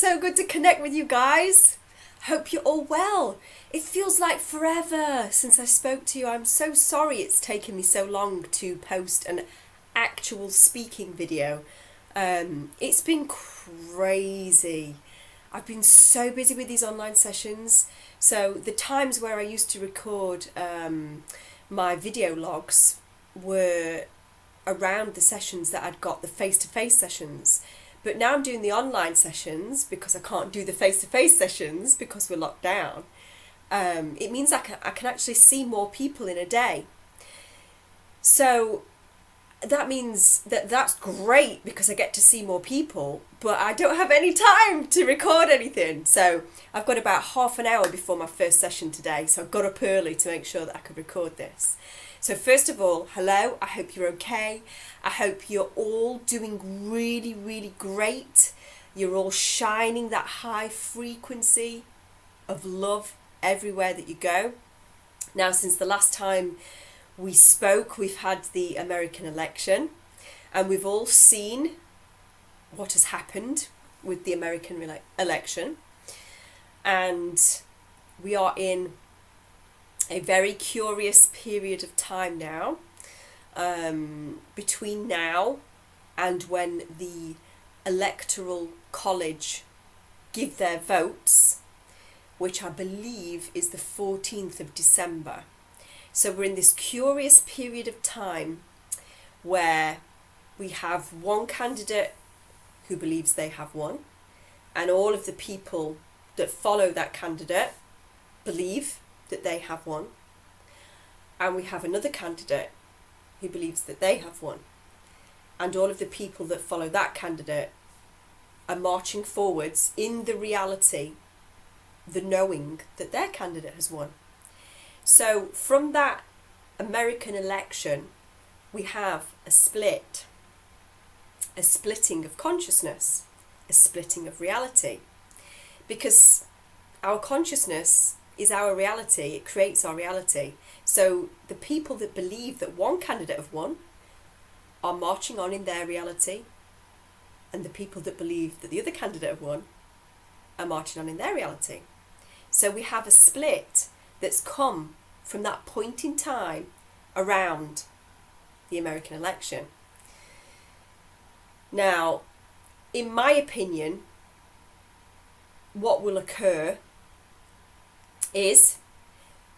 so good to connect with you guys. Hope you're all well. It feels like forever since I spoke to you. I'm so sorry it's taken me so long to post an actual speaking video. It's been crazy. I've been so busy with these online sessions. So the times where I used to record my video logs were around the sessions that I'd got, the face-to-face sessions. But now I'm doing the online sessions because I can't do the face-to-face sessions because we're locked down. It means I can actually see more people in a day. So that means that's great because I get to see more people, but I don't have any time to record anything. So I've got about half an hour before my first session today. So I've got up early to make sure that I could record this. So first of all, hello, I hope you're okay. I hope you're all doing really, really great. You're all shining that high frequency of love everywhere that you go. Now, since the last time we spoke, we've had the American election, and we've all seen what has happened with the American election. And we are in a very curious period of time now, between now and when the Electoral College give their votes, which I believe is the 14th of December. So we're in this curious period of time where we have one candidate who believes they have won, and all of the people that follow that candidate believe that they have won, and we have another candidate who believes that they have won, and all of the people that follow that candidate are marching forwards in the reality, the knowing that their candidate has won. So from that American election, we have a splitting of consciousness, a splitting of reality, because our consciousness is our reality. It creates our reality. So the people that believe that one candidate have won are marching on in their reality, and the people that believe that the other candidate have won are marching on in their reality. So we have a split that's come from that point in time around the American election. Now, in my opinion, what will occur is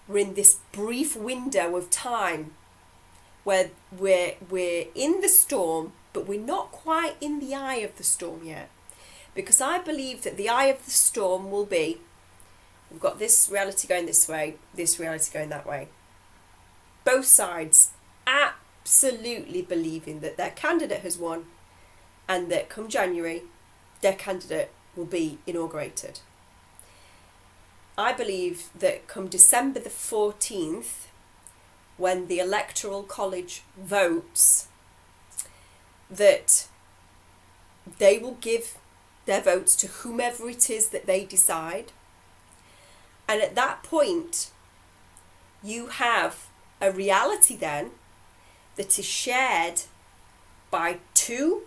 we're in this brief window of time where we're in the storm, but we're not quite in the eye of the storm yet. Because I believe that the eye of the storm will be, we've got this reality going this way, this reality going that way. Both sides absolutely believing that their candidate has won, and that come January, their candidate will be inaugurated. I believe that come December the 14th, when the Electoral College votes, that they will give their votes to whomever it is that they decide. And at that point, you have a reality then that is shared by two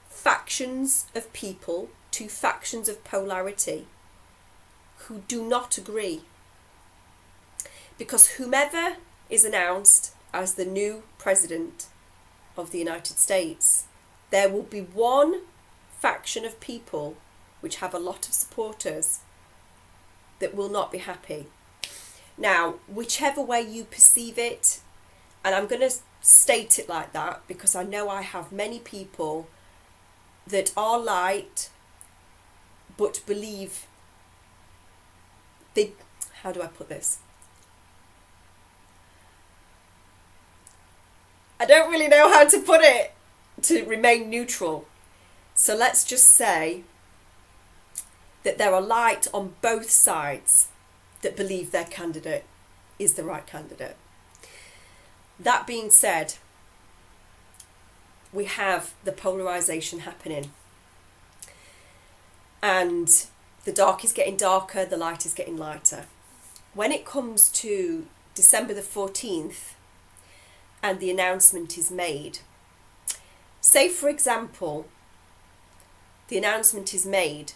factions of people, two factions of polarity, who do not agree. Because whomever is announced as the new president of the United States, there will be one faction of people which have a lot of supporters that will not be happy. Now, whichever way you perceive it, and I'm going to state it like that because I know I have many people that are light but believe they, how do I put this? I don't really know how to put it to remain neutral. So let's just say that there are light on both sides that believe their candidate is the right candidate. That being said, we have the polarization happening, and the dark is getting darker, the light is getting lighter. When it comes to December the 14th and the announcement is made, say for example the announcement is made,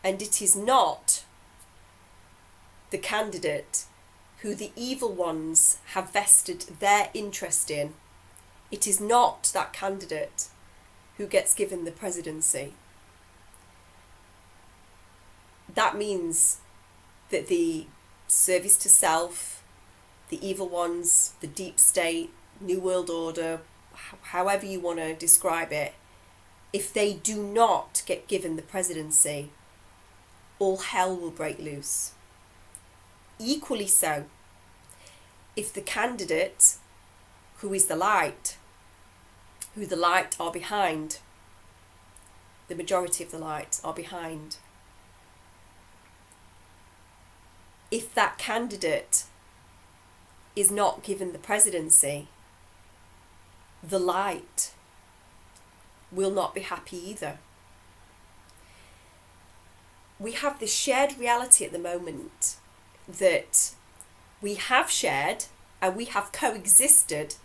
and it is not the candidate who the evil ones have vested their interest in. It is not that candidate who gets given the presidency. That means that the service to self, the evil ones, the deep state, New World Order, however you want to describe it, if they do not get given the presidency, all hell will break loose. Equally so, if the candidate who is the light, who the light are behind, the majority of the light are behind, if that candidate is not given the presidency, the light will not be happy either. We have this shared reality at the moment that we have shared and we have coexisted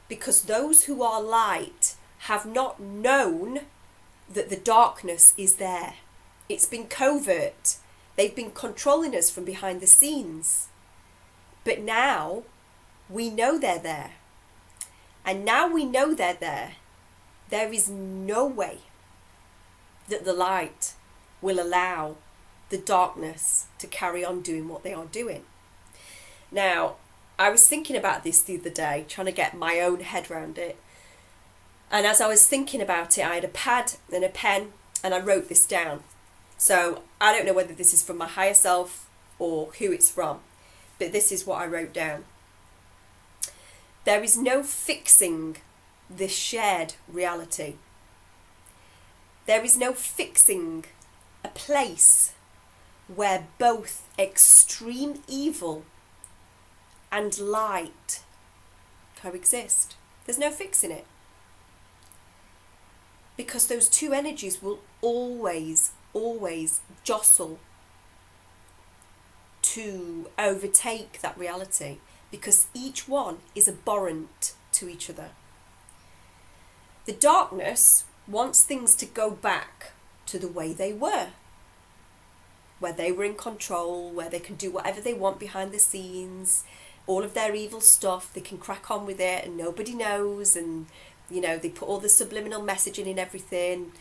because those who are light have not known that the darkness is there. It's been covert. They've been controlling us from behind the scenes. But now we know they're there. And now we know they're there. There is no way that the light will allow the darkness to carry on doing what they are doing. Now, I was thinking about this the other day, trying to get my own head around it. And as I was thinking about it, I had a pad and a pen and I wrote this down. So I don't know whether this is from my higher self or who it's from, but this is what I wrote down. There is no fixing this shared reality. There is no fixing a place where both extreme evil and light coexist. There's no fixing it. Because those two energies will always jostle to overtake that reality, because each one is abhorrent to each other. The darkness wants things to go back to the way they were, where they were in control, where they can do whatever they want behind the scenes, all of their evil stuff, they can crack on with it and nobody knows, and you know, they put all the subliminal messaging in everything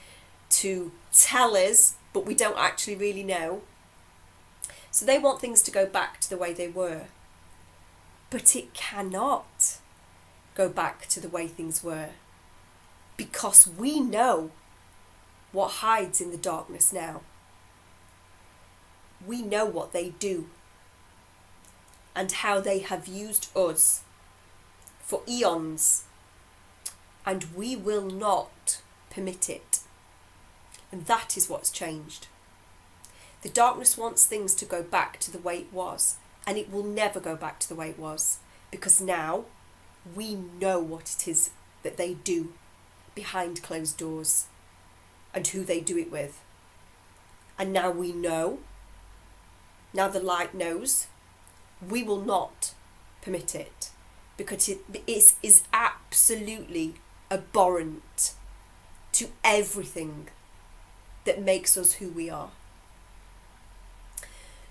to tell us, but we don't actually really know. So they want things to go back to the way they were. But it cannot go back to the way things were, because we know what hides in the darkness now. We know what they do and how they have used us for eons, and we will not permit it. And that is what's changed. The darkness wants things to go back to the way it was, and it will never go back to the way it was, because now we know what it is that they do behind closed doors and who they do it with. And now we know, now the light knows, we will not permit it, because it is absolutely abhorrent to everything that makes us who we are.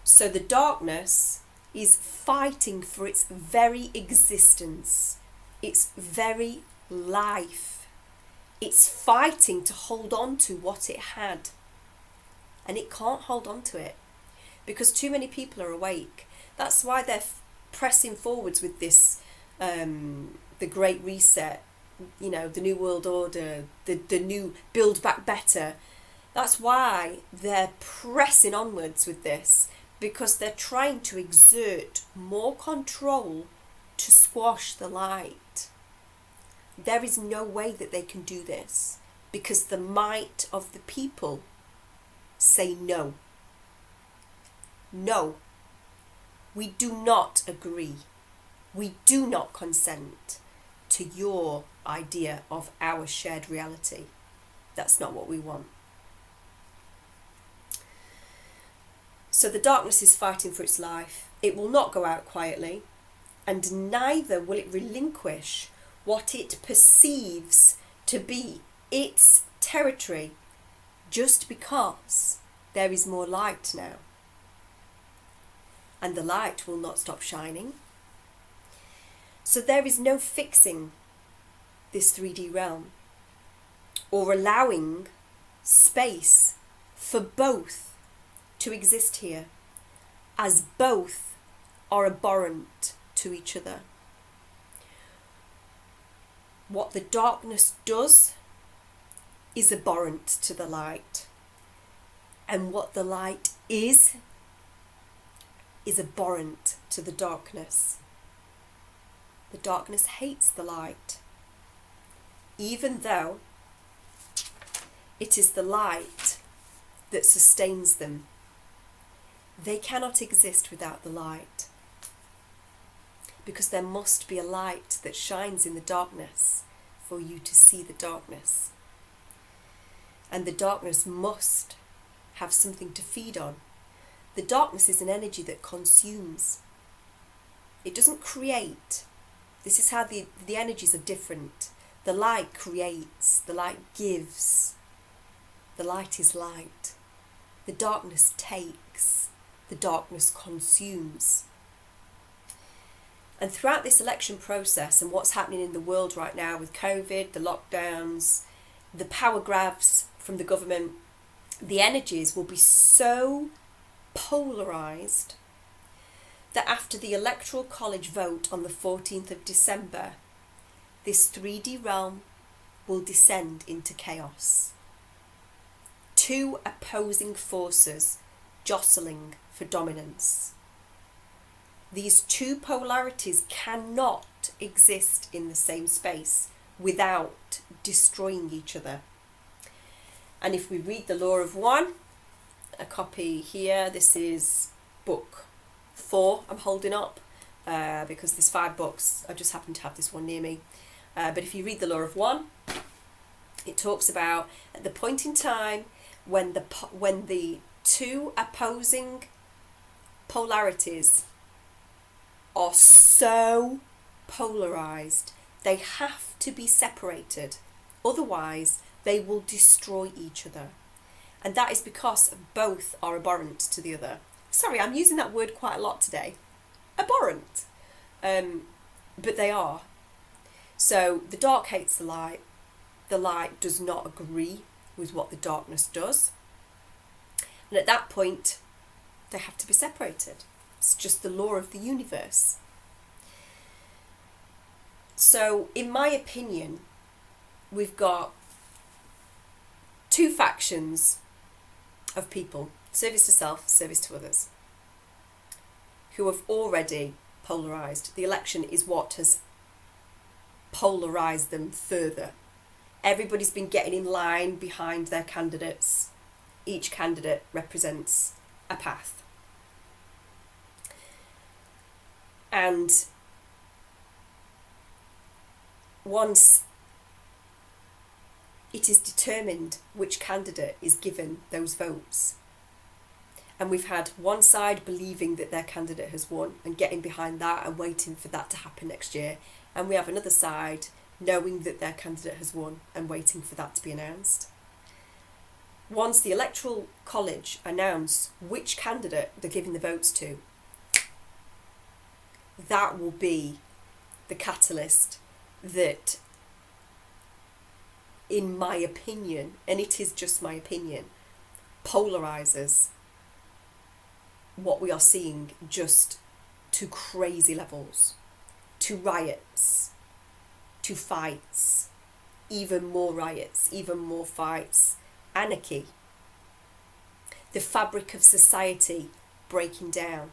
So the darkness is fighting for its very existence, its very life. It's fighting to hold on to what it had. And it can't hold on to it because too many people are awake. That's why they're pressing forwards with this, the Great Reset, you know, the New World Order, the new Build Back Better. That's why they're pressing onwards with this, because they're trying to exert more control to squash the light. There is no way that they can do this, because the might of the people say no. No. We do not agree. We do not consent to your idea of our shared reality. That's not what we want. So the darkness is fighting for its life. It will not go out quietly, and neither will it relinquish what it perceives to be its territory just because there is more light now. And the light will not stop shining. So there is no fixing this 3D realm or allowing space for both to exist here, as both are abhorrent to each other. What the darkness does is abhorrent to the light, and what the light is abhorrent to the darkness. The darkness hates the light, even though it is the light that sustains them. They cannot exist without the light, because there must be a light that shines in the darkness for you to see the darkness. And the darkness must have something to feed on. The darkness is an energy that consumes. It doesn't create. This is how the energies are different. The light creates, the light gives. The light is light. The darkness takes, the darkness consumes. And throughout this election process and what's happening in the world right now with COVID, the lockdowns, the power grabs from the government, the energies will be so polarised that after the Electoral College vote on the 14th of December, this 3D realm will descend into chaos. Two opposing forces jostling for dominance. These two polarities cannot exist in the same space without destroying each other. And if we read the Law of One, a copy here, this is book 4 I'm holding up because there's 5 books. I just happen to have this one near me. But if you read the Law of One, it talks about at the point in time when the two opposing polarities are so polarized, they have to be separated. Otherwise, they will destroy each other. And that is because both are abhorrent to the other. Sorry, I'm using that word quite a lot today. Abhorrent. But they are. So the dark hates the light. The light does not agree with what the darkness does. And at that point, they have to be separated. It's just the law of the universe. So, in my opinion, we've got two factions of people, service to self, service to others, who have already polarised. The election is what has polarised them further. Everybody's been getting in line behind their candidates. Each candidate represents a path. And once it is determined which candidate is given those votes, and we've had one side believing that their candidate has won and getting behind that and waiting for that to happen next year, and we have another side knowing that their candidate has won and waiting for that to be announced. Once the Electoral College announce which candidate they're giving the votes to, that will be the catalyst that, in my opinion, and it is just my opinion, polarises what we are seeing just to crazy levels, to riots, to fights, even more riots, even more fights, anarchy, the fabric of society breaking down.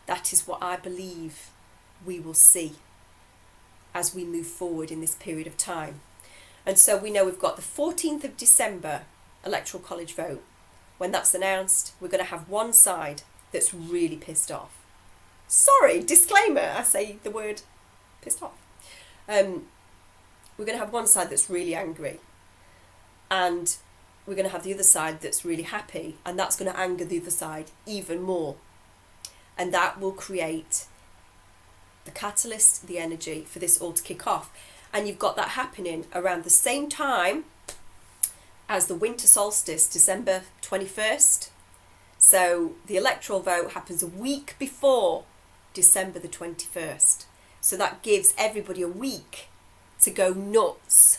That is what I believe we will see as we move forward in this period of time. And so we know we've got the 14th of December Electoral College vote. When that's announced, we're going to have one side that's really pissed off. Sorry, disclaimer, I say the word pissed off. We're going to have one side that's really angry, and we're going to have the other side that's really happy, and that's going to anger the other side even more. And that will create the catalyst, the energy for this all to kick off. And you've got that happening around the same time as the winter solstice, December 21st. So the electoral vote happens a week before December the 21st. So that gives everybody a week to go nuts,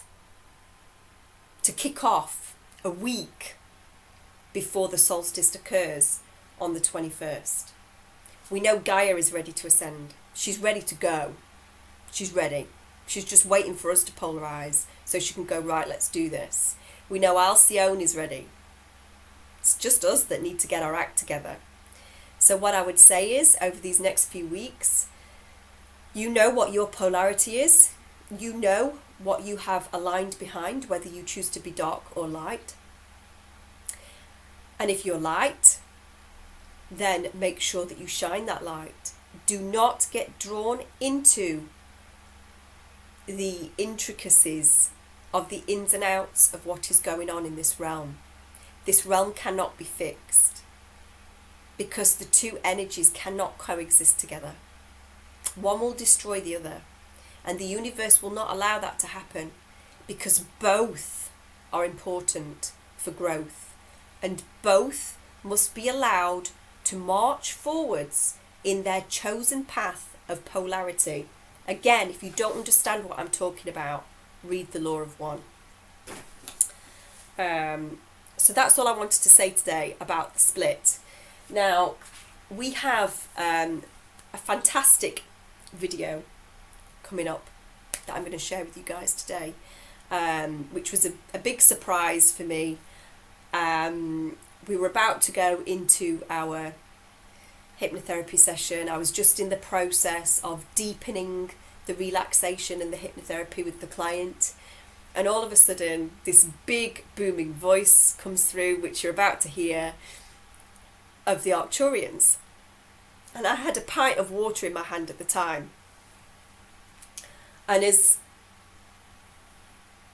to kick off a week before the solstice occurs on the 21st. We know Gaia is ready to ascend. She's ready to go. She's ready. She's just waiting for us to polarise so she can go, right, let's do this. We know Alcyone is ready. It's just us that need to get our act together. So what I would say is, over these next few weeks, you know what your polarity is. You know what you have aligned behind, whether you choose to be dark or light. And if you're light, then make sure that you shine that light. Do not get drawn into the intricacies of the ins and outs of what is going on in this realm. This realm cannot be fixed because the two energies cannot coexist together. One will destroy the other, and the universe will not allow that to happen because both are important for growth, and both must be allowed to march forwards in their chosen path of polarity. Again, if you don't understand what I'm talking about, read the Law of One. So that's all I wanted to say today about the split. Now, we have a fantastic video coming up that I'm going to share with you guys today, which was a big surprise for me. We were about to go into our hypnotherapy session. I was just in the process of deepening the relaxation and the hypnotherapy with the client, and all of a sudden this big booming voice comes through, which you're about to hear, of the Arcturians. And I had a pint of water in my hand at the time, and as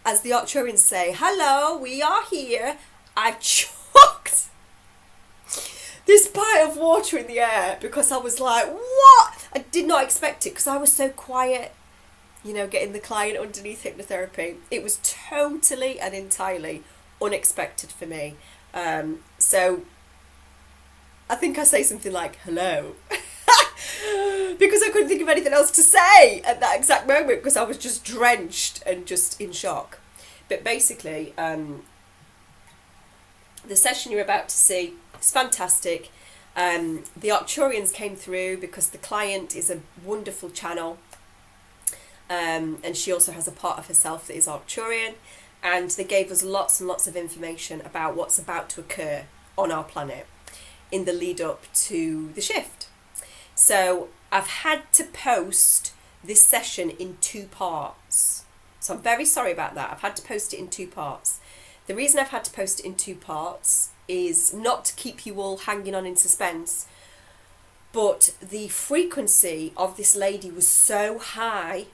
the Arcturians say, "Hello, we are here," I chucked this pint of water in the air because I was like, what? I did not expect it because I was so quiet, you know, getting the client underneath hypnotherapy. It was totally and entirely unexpected for me. So I think I say something like, hello, because I couldn't think of anything else to say at that exact moment because I was just drenched and just in shock. But basically, the session you're about to see is fantastic. The Arcturians came through because the client is a wonderful channel, and she also has a part of herself that is Arcturian, and they gave us lots and lots of information about what's about to occur on our planet in the lead up to the shift. So I've had to post this session in 2 parts. So I'm very sorry about that. I've had to post it in 2 parts. The reason I've had to post it in 2 parts is not to keep you all hanging on in suspense, but the frequency of this lady was so high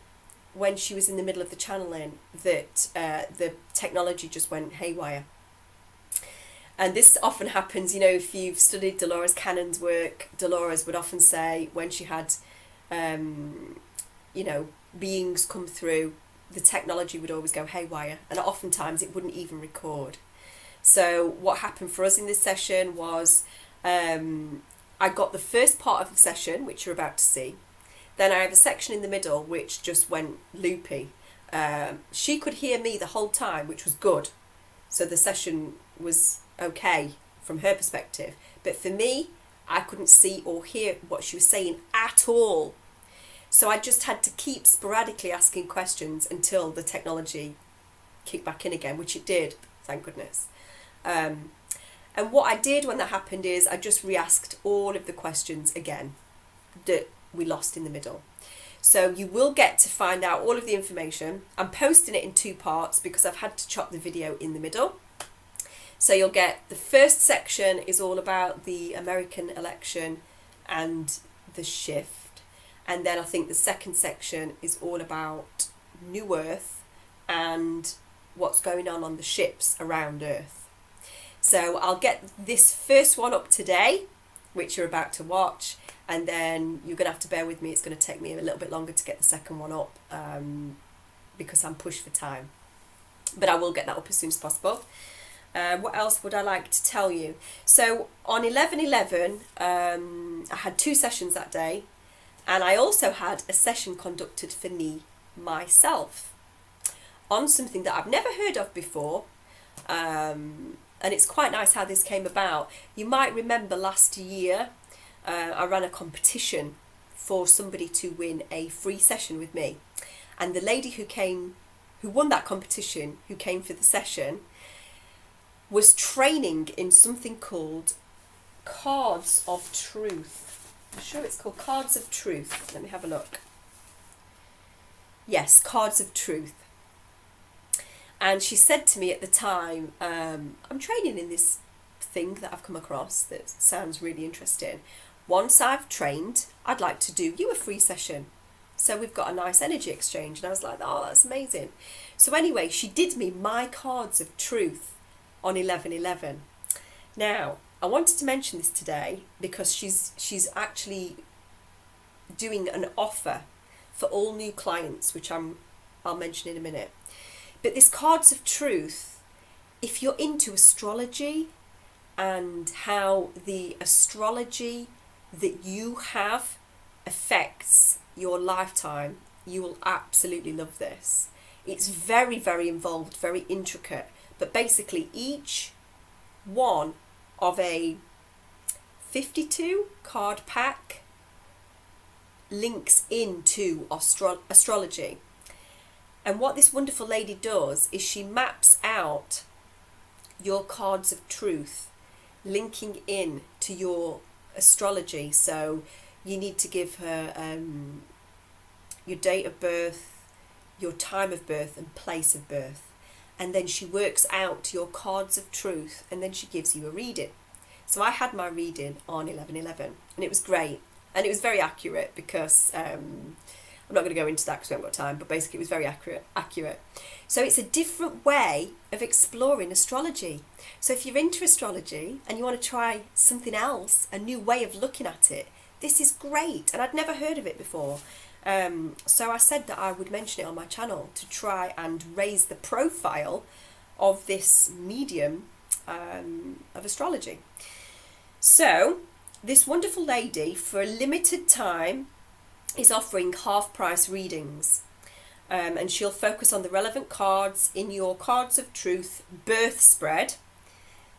when she was in the middle of the channeling that the technology just went haywire. And this often happens, you know, if you've studied Dolores Cannon's work, Dolores would often say when she had, you know, beings come through, the technology would always go haywire, and oftentimes it wouldn't even record. So what happened for us in this session was I got the first part of the session, which you're about to see. Then I have a section in the middle which just went loopy. She could hear me the whole time, which was good. So the session was okay from her perspective. But for me, I couldn't see or hear what she was saying at all. So I just had to keep sporadically asking questions until the technology kicked back in again, which it did, thank goodness. And what I did when that happened is I just re-asked all of the questions again that we lost in the middle. So you will get to find out all of the information. I'm posting it in 2 parts because I've had to chop the video in the middle. So you'll get the first section is all about the American election and the shift. And then I think the second section is all about New Earth and what's going on the ships around Earth. So I'll get this first one up today, which you're about to watch, and then you're going to have to bear with me. It's going to take me a little bit longer to get the second one up because I'm pushed for time. But I will get that up as soon as possible. What else would I like to tell you? So on 11/11, I had 2 sessions that day, and I also had a session conducted for me myself on something that I've never heard of before. And it's quite nice how this came about. You might remember last year I ran a competition for somebody to win a free session with me, and the lady who won that competition, who came for the session, was training in something called Cards of Truth. I'm sure it's called Cards of Truth. Let me have a look. Yes, Cards of Truth. And she said to me at the time, I'm training in this thing that I've come across that sounds really interesting. Once I've trained, I'd like to do you a free session. So we've got a nice energy exchange. And I was like, oh, that's amazing. So anyway, she did me my Cards of Truth on 11/11. Now, I wanted to mention this today because she's actually doing an offer for all new clients, which I'll mention in a minute. But this Cards of Truth, if you're into astrology and how the astrology that you have affects your lifetime, you will absolutely love this. It's very, very involved, very intricate. But basically each one of a 52 card pack links into astrology. And what this wonderful lady does is she maps out your Cards of Truth, linking in to your astrology. So you need to give her your date of birth, your time of birth and place of birth. And then she works out your Cards of Truth, and then she gives you a reading. So I had my reading on 11/11, and it was great. And it was very accurate because I'm not going to go into that because we haven't got time, but basically it was very accurate. So it's a different way of exploring astrology. So if you're into astrology and you want to try something else, a new way of looking at it, this is great. And I'd never heard of it before. So I said that I would mention it on my channel to try and raise the profile of this medium of astrology. So this wonderful lady, for a limited time, is offering half-price readings. And she'll focus on the relevant cards in your Cards of Truth birth spread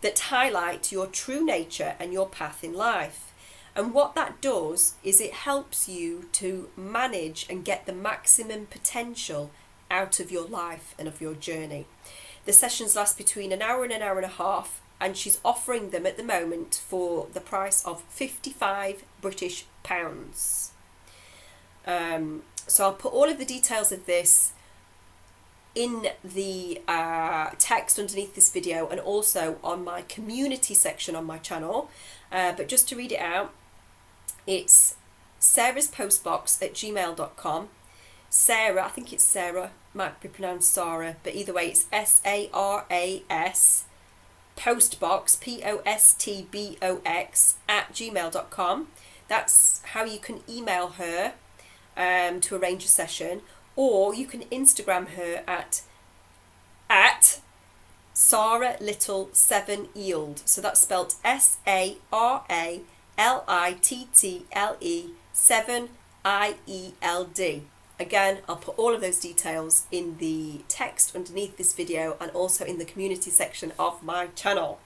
that highlight your true nature and your path in life. And what that does is it helps you to manage and get the maximum potential out of your life and of your journey. The sessions last between an hour and a half, and she's offering them at the moment for the price of £55 British. So I'll put all of the details of this in the text underneath this video and also on my community section on my channel. But just to read it out, it's sarahspostbox@gmail.com. Sarah, I think it's Sarah, might be pronounced Sarah, but either way it's SARAS postbox, POSTBOX @gmail.com. That's how you can email her to arrange a session, or you can Instagram her at Sarah Little 7 Yield. So that's spelled SARALITTLE 7 IELD. Again, I'll put all of those details in the text underneath this video and also in the community section of my channel.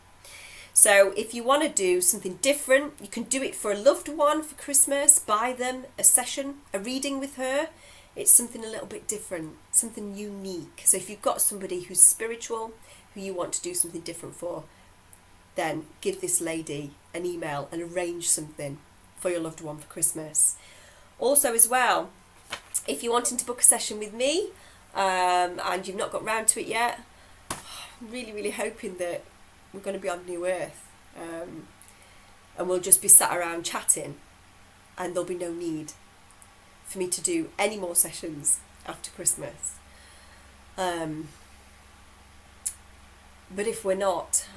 So if you want to do something different, you can do it for a loved one for Christmas, buy them a session, a reading with her. It's something a little bit different, something unique. So if you've got somebody who's spiritual, who you want to do something different for, then give this lady an email and arrange something for your loved one for Christmas. Also as well, if you're wanting to book a session with me and you've not got round to it yet, I'm really hoping that we're going to be on New Earth and we'll just be sat around chatting, and there'll be no need for me to do any more sessions after Christmas. But if we're not,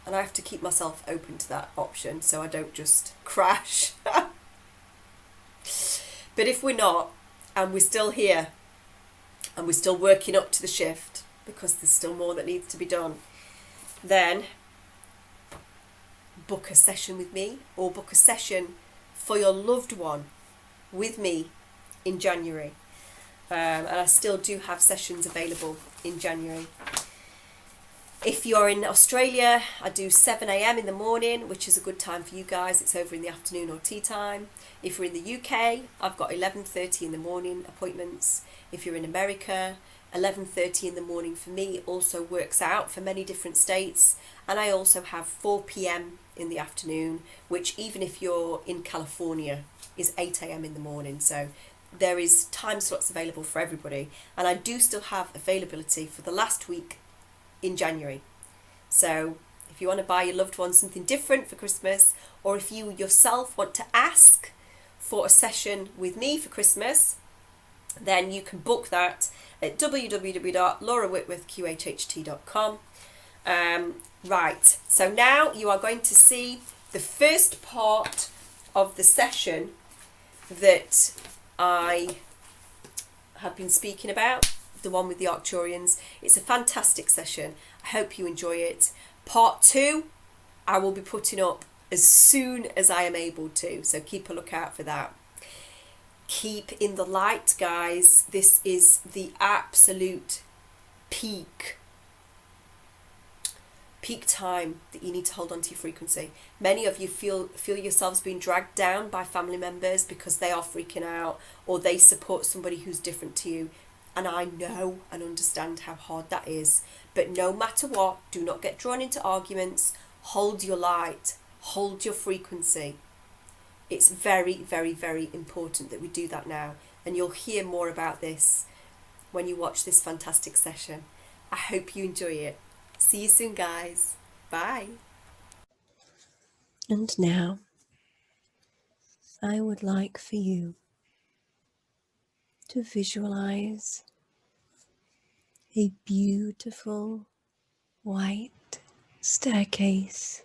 and I have to keep myself open to that option so I don't just crash. But if we're not, and we're still here, and we're still working up to the shift, because there's still more that needs to be done, then book a session with me, or book a session for your loved one with me in January. And I still do have sessions available in January. If you're in Australia, I do 7 a.m. in the morning, which is a good time for you guys. It's over in the afternoon or tea time. If you're in the UK, I've got 11:30 in the morning appointments. If you're in America, 11:30 in the morning for me also works out for many different states. And I also have 4 p.m. in the afternoon, which even if you're in California is 8 a.m. in the morning. So there is time slots available for everybody. And I do still have availability for the last week in January. So if you want to buy your loved one something different for Christmas, or if you yourself want to ask for a session with me for Christmas, then you can book that at www.laurawhitworthqhht.com. Right, so now you are going to see the first part of the session that I have been speaking about, the one with the Arcturians. It's a fantastic session. I hope you enjoy it. Part 2, I will be putting up as soon as I am able to, so keep a lookout for that. Keep in the light, guys. This is the absolute peak time that you need to hold on to your frequency. Many of you feel yourselves being dragged down by family members because they are freaking out, or they support somebody who's different to you. And I know and understand how hard that is. But no matter what, do not get drawn into arguments. Hold your light. Hold your frequency. It's very, very, very important that we do that now. And you'll hear more about this when you watch this fantastic session. I hope you enjoy it. See you soon, guys. Bye. And now, I would like for you to visualize a beautiful white staircase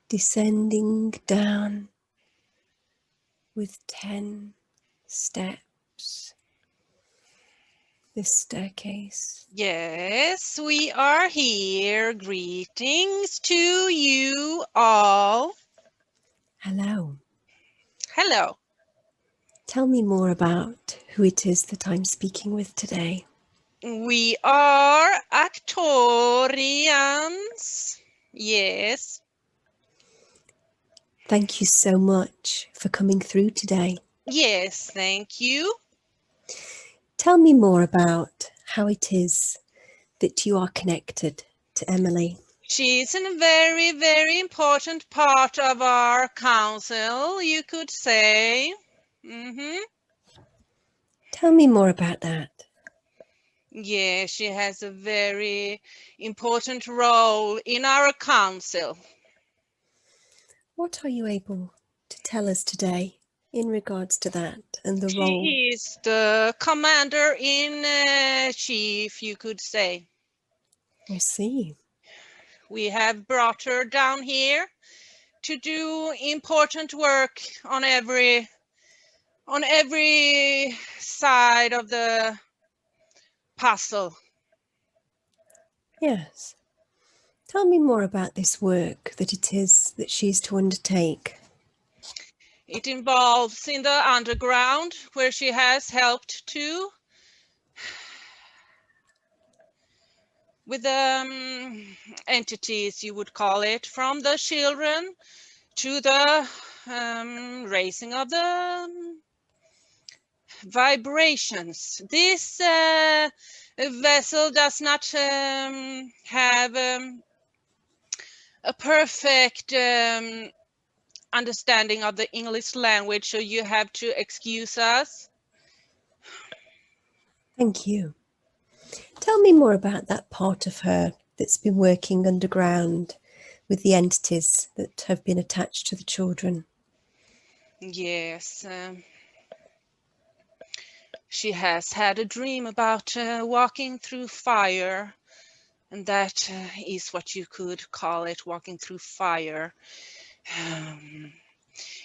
descending down with 10 steps. This staircase. Yes, we are here. Greetings to you all. Hello. Hello. Tell me more about who it is that I'm speaking with today. We are Arcturians. Yes. Thank you so much for coming through today. Yes, thank you. Tell me more about how it is that you are connected to Emily. She's a very, very important part of our council, you could say. Tell me more about that. Yeah, she has a very important role in our council. What are you able to tell us today in regards to that and the role? She is the commander in chief, you could say. I see. We have brought her down here to do important work on every side of the puzzle. Yes. Tell me more about this work that it is that she's to undertake. It involves in the underground, where she has helped too, with entities, you would call it, from the children to the raising of the vibrations. This vessel does not have a perfect understanding of the English language, so you have to excuse us. Thank you. Tell me more about that part of her that's been working underground with the entities that have been attached to the children. Yes. She has had a dream about walking through fire, and that is what you could call it, walking through fire.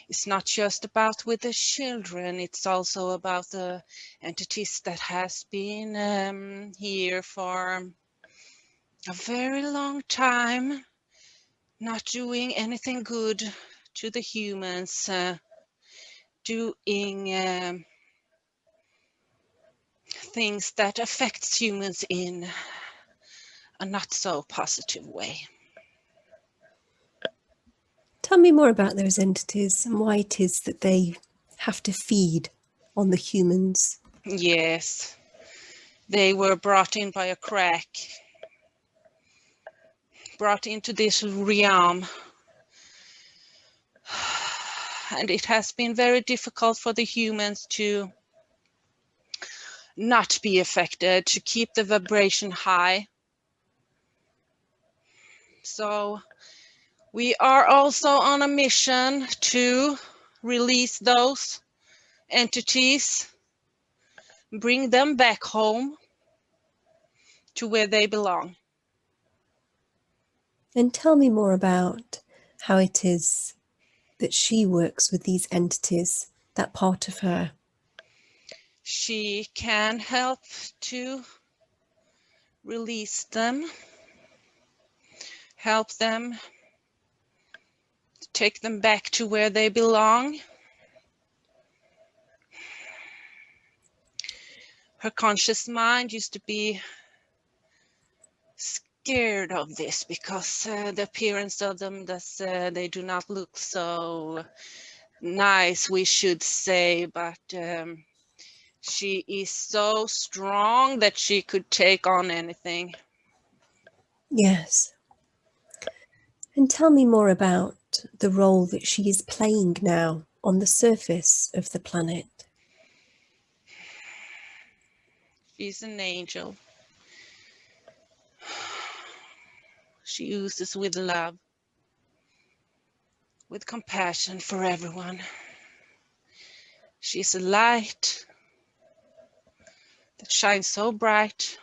It's not just about with the children, it's also about the entities that has been here for a very long time, not doing anything good to the humans, doing things that affects humans in a not so positive way. Tell me more about those entities and why it is that they have to feed on the humans. Yes, they were brought in by a crack, brought into this realm. And it has been very difficult for the humans to not be affected, to keep the vibration high. So we are also on a mission to release those entities, bring them back home to where they belong. And tell me more about how it is that she works with these entities, that part of her. She can help to release them, help them, take them back to where they belong. Her conscious mind used to be scared of this because the appearance of them, they do not look so nice, we should say, but she is so strong that she could take on anything. Yes. And tell me more about the role that she is playing now on the surface of the planet. She's an angel. She oozes with love, with compassion for everyone. She's a light that shines so bright,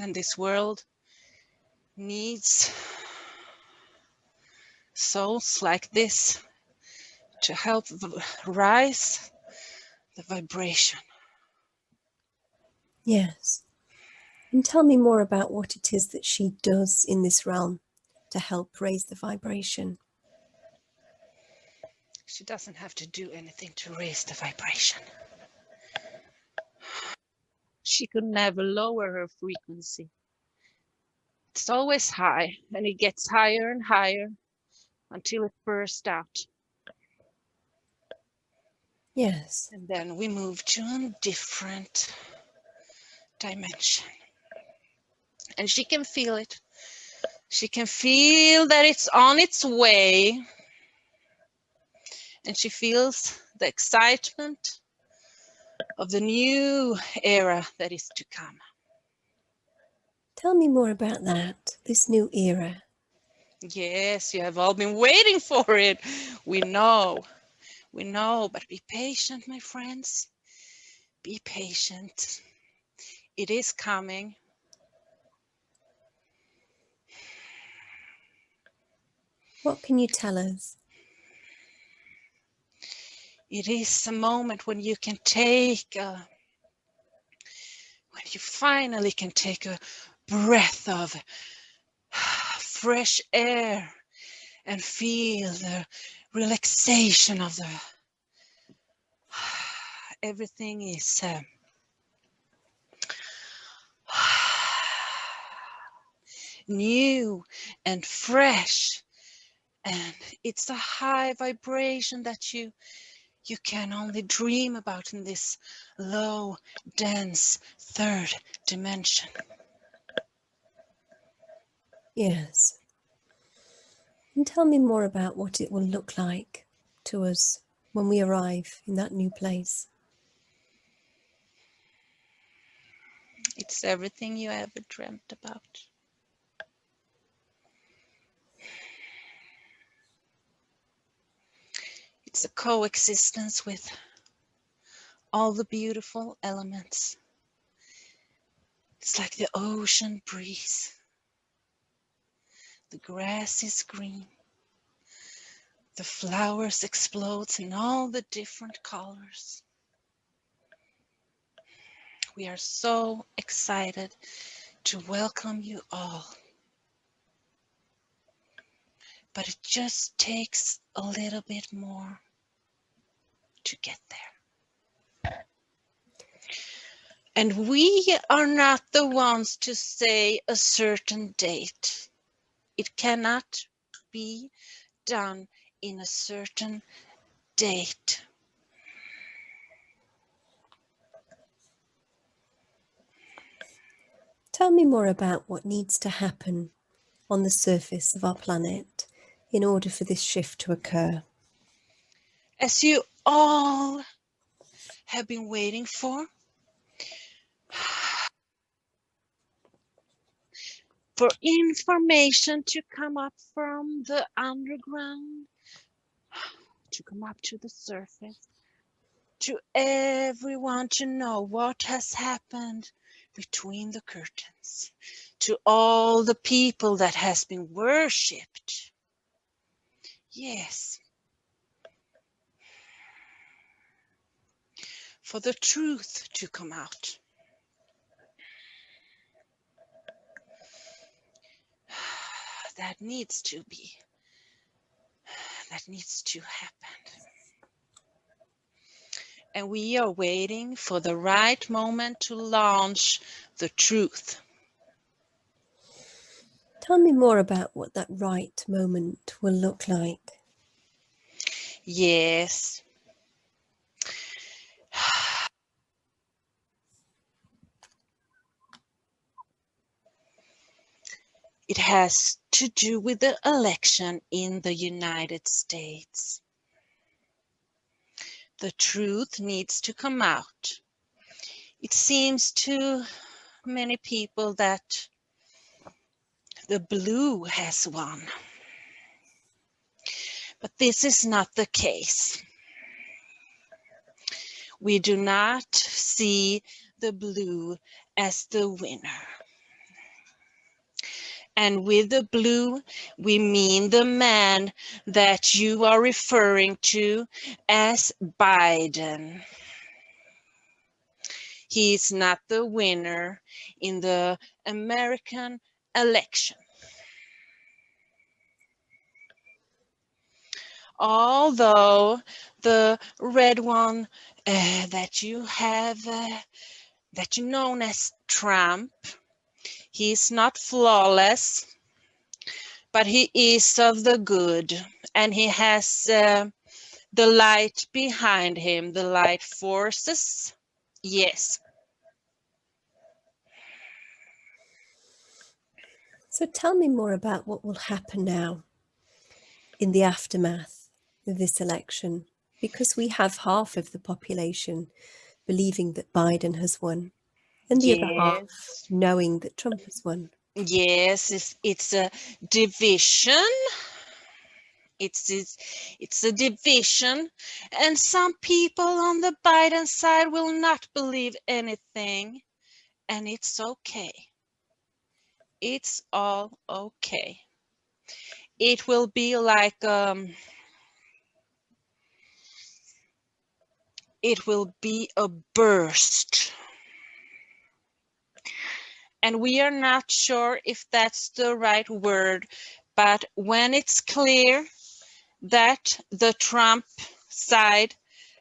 and this world needs souls like this to help rise the vibration. Yes. And tell me more about what it is that she does in this realm to help raise the vibration. She doesn't have to do anything to raise the vibration. She could never lower her frequency. It's always high, and it gets higher and higher until it bursts out. Yes. And then we move to a different dimension. And she can feel it. She can feel that it's on its way. And she feels the excitement of the new era that is to come. Tell me more about that, this new era. Yes, you have all been waiting for it. We know, but be patient, my friends. Be patient. It is coming. What can you tell us? It is a moment when you can take when you finally can take a breath of fresh air and feel the relaxation of the everything is new and fresh, and it's a high vibration that you can only dream about in this low, dense third dimension. Yes. And tell me more about what it will look like to us when we arrive in that new place. It's everything you ever dreamt about. It's a coexistence with all the beautiful elements. It's like the ocean breeze. The grass is green. The flowers explode in all the different colors. We are so excited to welcome you all. But it just takes a little bit more to get there. And we are not the ones to say a certain date. It cannot be done in a certain date. Tell me more about what needs to happen on the surface of our planet in order for this shift to occur. As you all have been waiting for information to come up from the underground, to come up to the surface, to everyone to know what has happened between the curtains, to all the people that has been worshipped. Yes. For the truth to come out. That needs to happen. And we are waiting for the right moment to launch the truth. Tell me more about what that right moment will look like. Yes. It has to do with the election in the United States. The truth needs to come out. It seems to many people that the blue has won. But this is not the case. We do not see the blue as the winner. And with the blue, we mean the man that you are referring to as Biden. He is not the winner in the American election. Although the red one that you have, that you know as Trump, he is not flawless, but he is of the good, and he has the light behind him, the light forces. Yes. So tell me more about what will happen now in the aftermath of this election, because we have half of the population believing that Biden has won and the other half knowing that Trump has won. Yes, it's a division. It's a division, and some people on the Biden side will not believe anything, and it's okay. It's all okay. It will be like it will be a burst. And we are not sure if that's the right word, but when it's clear that the Trump side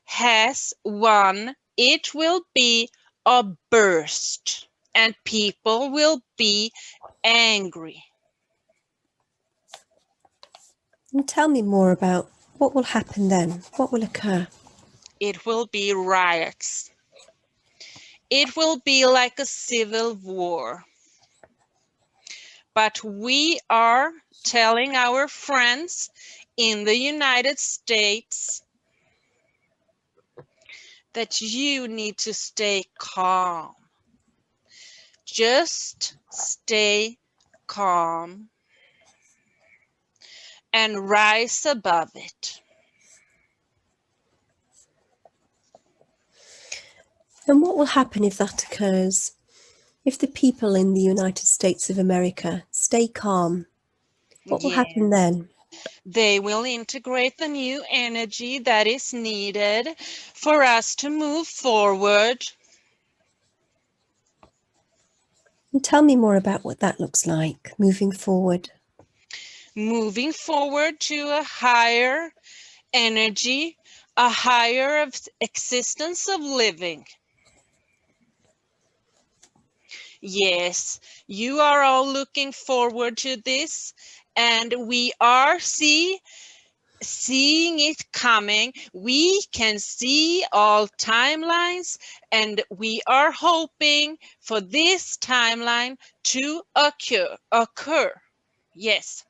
has won, it will be a burst and people will be angry. And tell me more about what will happen then. What will occur? It will be riots. It will be like a civil war. But we are telling our friends in the United States that you need to stay calm. Just stay calm and rise above it. And what will happen if that occurs? If the people in the United States of America stay calm, what will happen then? They will integrate the new energy that is needed for us to move forward. And tell me more about what that looks like moving forward. Moving forward to a higher energy, a higher existence of living. Yes, you are all looking forward to this, and we are seeing it coming. We can see all timelines, and we are hoping for this timeline to occur. Yes.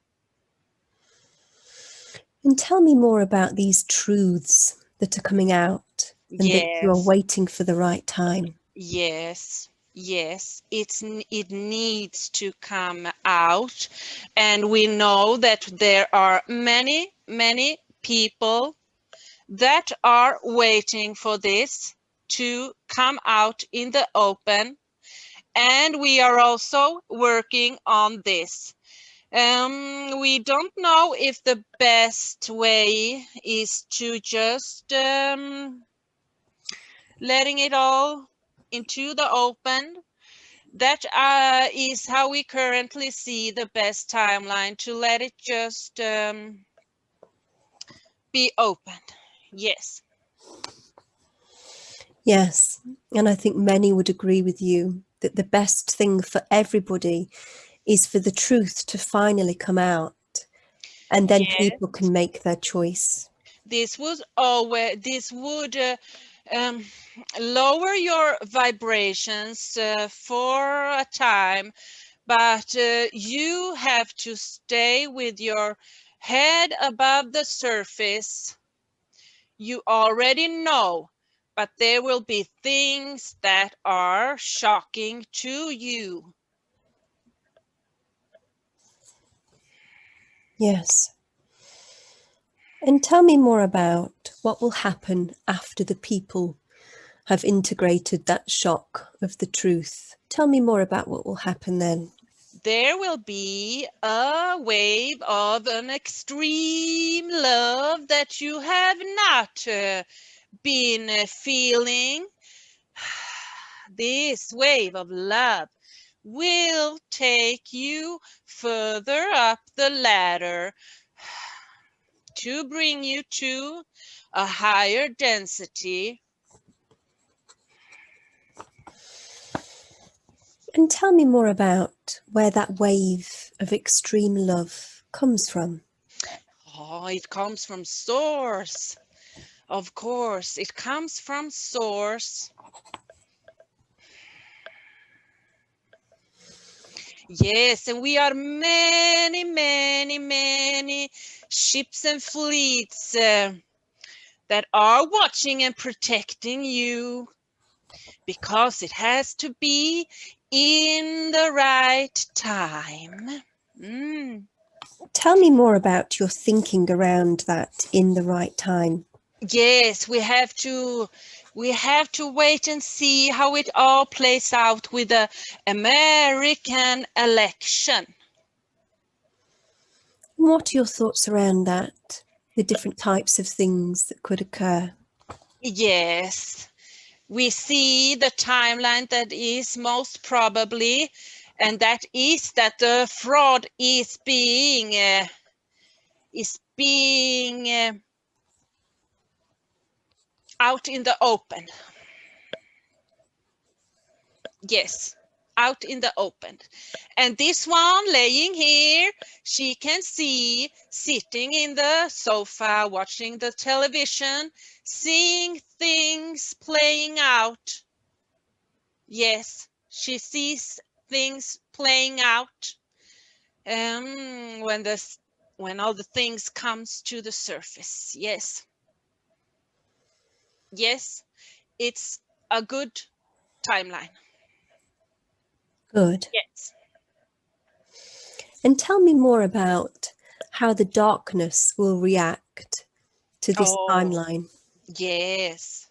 And tell me more about these truths that are coming out and that you are Yes. waiting for the right time. Yes. Yes, it needs to come out, and we know that there are many, many people that are waiting for this to come out in the open, and we are also working on this. We don't know if the best way is to just letting it all into the open. That is how we currently see the best timeline, to let it just be open. Yes. Yes, and I think many would agree with you that the best thing for everybody is for the truth to finally come out, and then Yes. people can make their choice. This would um, lower your vibrations for a time, but you have to stay with your head above the surface. You already know, but there will be things that are shocking to you. Yes. And tell me more about what will happen after the people have integrated that shock of the truth. Tell me more about what will happen then. There will be a wave of an extreme love that you have not been feeling. This wave of love will take you further up the ladder to bring you to a higher density. And tell me more about where that wave of extreme love comes from. Oh, it comes from source. Of course, it comes from source. Yes, and we are many, many, many ships and fleets that are watching and protecting you, because it has to be in the right time. Mm. Tell me more about your thinking around that in the right time. Yes, we have to wait and see how it all plays out with the American election. What are your thoughts around that? The different types of things that could occur. Yes, we see the timeline that is most probably, and that is that the fraud is being out in the open. Yes, out in the open. And this one laying here, she can see sitting in the sofa, watching the television, seeing things playing out. Yes, she sees things playing out when all the things comes to the surface. Yes. Yes, it's a good timeline. Good. Yes. And tell me more about how the darkness will react to this Oh, timeline. yes.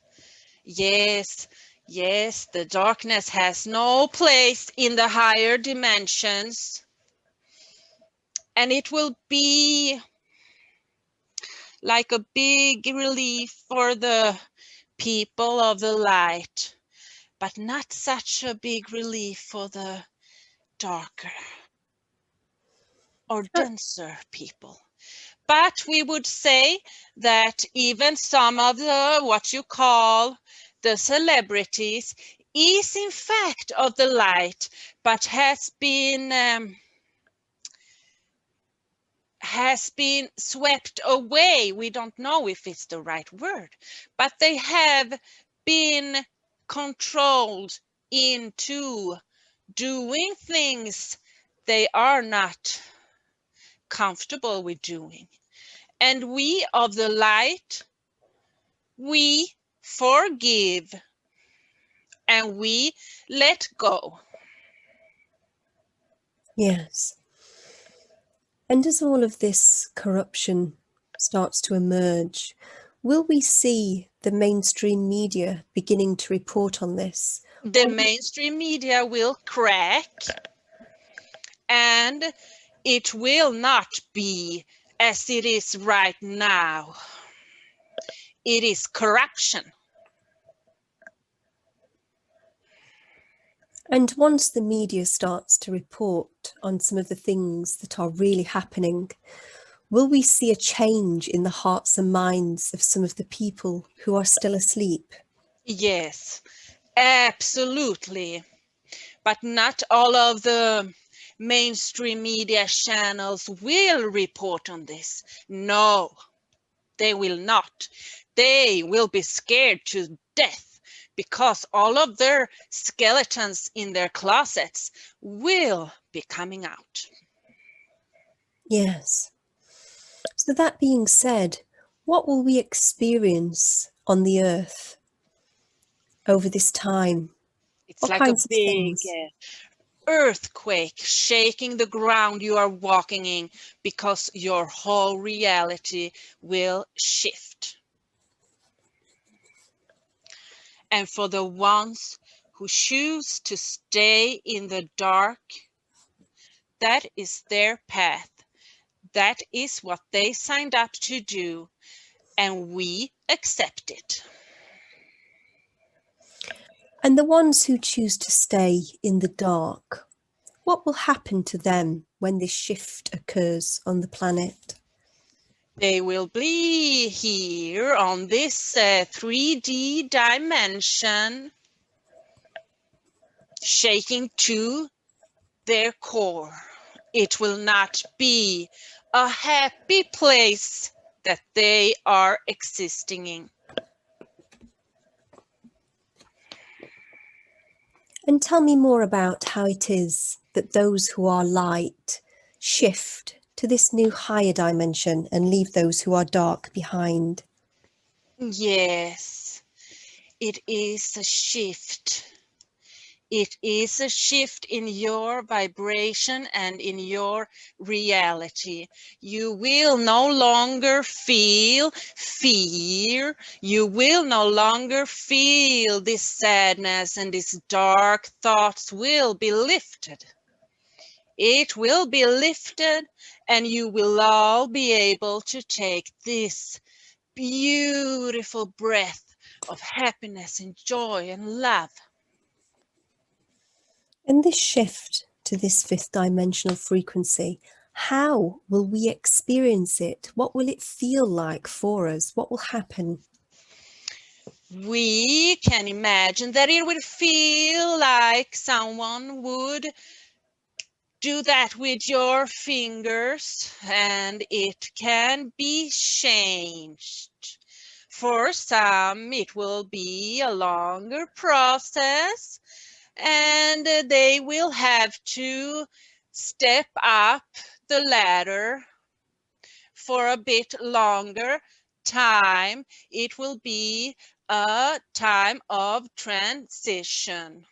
Yes. Yes, the darkness has no place in the higher dimensions, and it will be like a big relief for the people of the light, but not such a big relief for the darker or denser people. But we would say that even some of the, what you call the celebrities, is in fact of the light, but has been swept away. We don't know if it's the right word, but they have been controlled into doing things they are not comfortable with doing. And we of the light, we forgive and we let go. Yes. And as all of this corruption starts to emerge, will we see the mainstream media beginning to report on this? The mainstream media will crack, and it will not be as it is right now. It is corruption. And once the media starts to report on some of the things that are really happening, will we see a change in the hearts and minds of some of the people who are still asleep? Yes, absolutely. But not all of the mainstream media channels will report on this. No, they will not. They will be scared to death because all of their skeletons in their closets will be coming out. Yes. So that being said, what will we experience on the earth over this time? It's What like a kinds of big things? earthquake shaking the ground you are walking in, because your whole reality will shift. And for the ones who choose to stay in the dark, that is their path. That is what they signed up to do, and we accept it. And the ones who choose to stay in the dark, what will happen to them when this shift occurs on the planet? They will be here on this 3D dimension, shaking to their core. It will not be a happy place that they are existing in. And tell me more about how it is that those who are light shift to this new higher dimension and leave those who are dark behind. Yes, it is a shift. It is a shift in your vibration and in your reality. You will no longer feel fear. You will no longer feel this sadness, and these dark thoughts will be lifted. It will be lifted, and you will all be able to take this beautiful breath of happiness and joy and love. And this shift to this fifth dimensional frequency, how will we experience it? What will it feel like for us? What will happen? We can imagine that it would feel like someone would do that with your fingers, and it can be changed. For some, it will be a longer process, and they will have to step up the ladder for a bit longer time. It will be a time of transition.